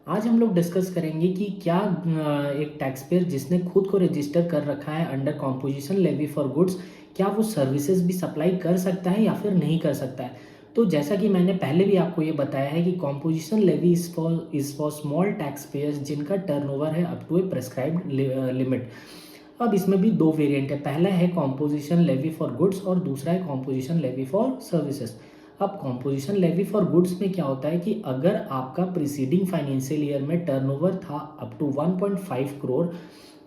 आज हम लोग डिस्कस करेंगे कि क्या एक टैक्स पेयर जिसने खुद को रजिस्टर कर रखा है under composition levy for goods, क्या वो सर्विसेज भी सप्लाई कर सकता है या फिर नहीं कर सकता है। तो जैसा कि मैंने पहले भी आपको ये बताया है कि composition levy is for small tax payers जिनका टर्नओवर है up to a prescribed limit. अब इसमें भी दो वेरिएंट है, पहला है कॉम्पोजिशन लेवी फॉर गुड्स और दूसरा है कॉम्पोजिशन लेवी फॉर सर्विसेज। अब कॉम्पोजिशन लेवी फॉर गुड्स में क्या होता है कि अगर आपका प्रीसीडिंग फाइनेंशियल ईयर में टर्नओवर था अप टू 1.5 करोड़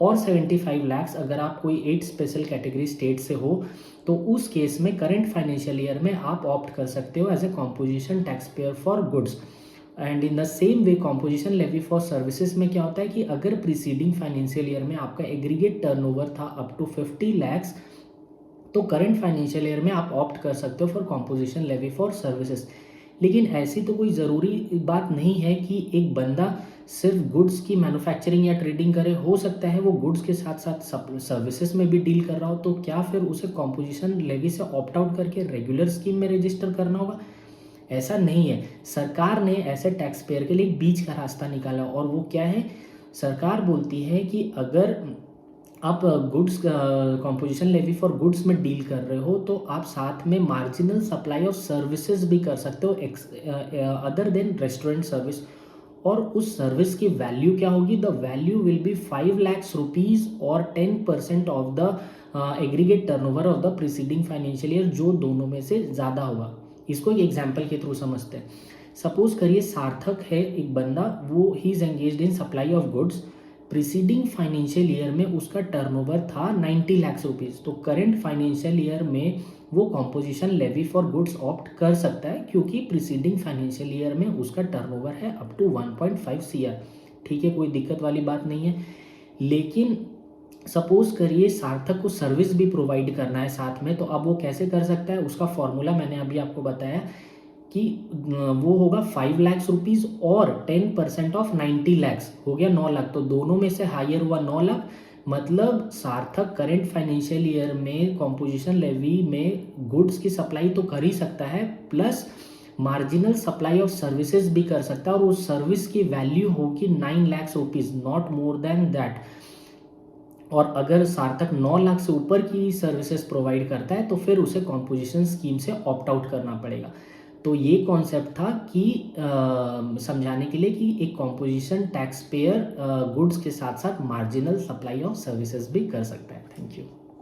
और 75 लाख्स, अगर आप कोई 8 स्पेशल कैटेगरी स्टेट से हो तो उस केस में करंट फाइनेंशियल ईयर में आप ऑप्ट कर सकते हो as a composition tax payer for goods. And in the same way composition levy for services में क्या होता है कि अगर प्रीसीडिंग फाइनेंशियल ईयर में आपका एग्रीगेट टर्नओवर था अप टू 50 लैक्स तो करंट फाइनेंशियल ईयर में आप ऑप्ट कर सकते हो for composition levy for services. लेकिन ऐसी तो कोई ज़रूरी बात नहीं है कि एक बंदा सिर्फ गुड्स की मैन्युफैक्चरिंग या ट्रेडिंग करे, हो सकता है वो गुड्स के साथ साथ सर्विसेज में भी डील कर रहा हो, तो क्या फिर उसे कॉम्पोजिशन लेवी से ऑप्ट आउट करके रेगुलर स्कीम में रजिस्टर करना होगा? ऐसा नहीं है। सरकार ने ऐसे टैक्स पेयर के लिए एक बीच का रास्ता निकाला और वो क्या है, सरकार बोलती है कि अगर आप goods composition levy for goods में डील कर रहे हो तो आप साथ में मार्जिनल सप्लाई ऑफ सर्विसेज भी कर सकते हो अदर देन रेस्टोरेंट सर्विस। और उस सर्विस की वैल्यू क्या होगी, the value will be 5 lakhs rupees और 10% of the aggregate turnover of the preceding financial year, जो दोनों में से ज़्यादा होगा। इसको एक एग्जाम्पल के थ्रू समझते हैं। सपोज करिए सार्थक है एक बंदा, वो ही is engaged in supply of goods. Preceding financial year में उसका टर्नओवर था 90 लाख रुपीज़, तो करेंट फाइनेंशियल ईयर में वो composition levy for goods opt कर सकता है क्योंकि प्रीसीडिंग फाइनेंशियल ईयर में उसका टर्नओवर है अप टू 1.5 सीआर। ठीक है, कोई दिक्कत वाली बात नहीं है। लेकिन सपोज करिए सार्थक को सर्विस भी प्रोवाइड करना है साथ में, तो अब वो कैसे कर सकता है, उसका फॉर्मूला मैंने अभी आपको बताया कि वो होगा 5 लाख रुपीज़ और 10% ऑफ 90 लैक्स हो गया 9 लाख, तो दोनों में से हायर हुआ 9 लाख। मतलब सार्थक करेंट फाइनेंशियल ईयर में कॉम्पोजिशन लेवी में गुड्स की सप्लाई तो कर ही सकता है, plus marginal supply of services भी कर सकता है और उस सर्विस की वैल्यू होगी 9 lakh rupees, not more than that. और अगर सार्थक 9 लाख से ऊपर की सर्विसेज प्रोवाइड करता है तो फिर उसे कॉम्पोजिशन स्कीम से ऑप्ट आउट करना पड़ेगा। तो ये कॉन्सेप्ट था कि समझाने के लिए कि एक कॉम्पोजिशन टैक्स पेयर गुड्स के साथ साथ मार्जिनल सप्लाई ऑफ सर्विसेज भी कर सकता है। Thank you.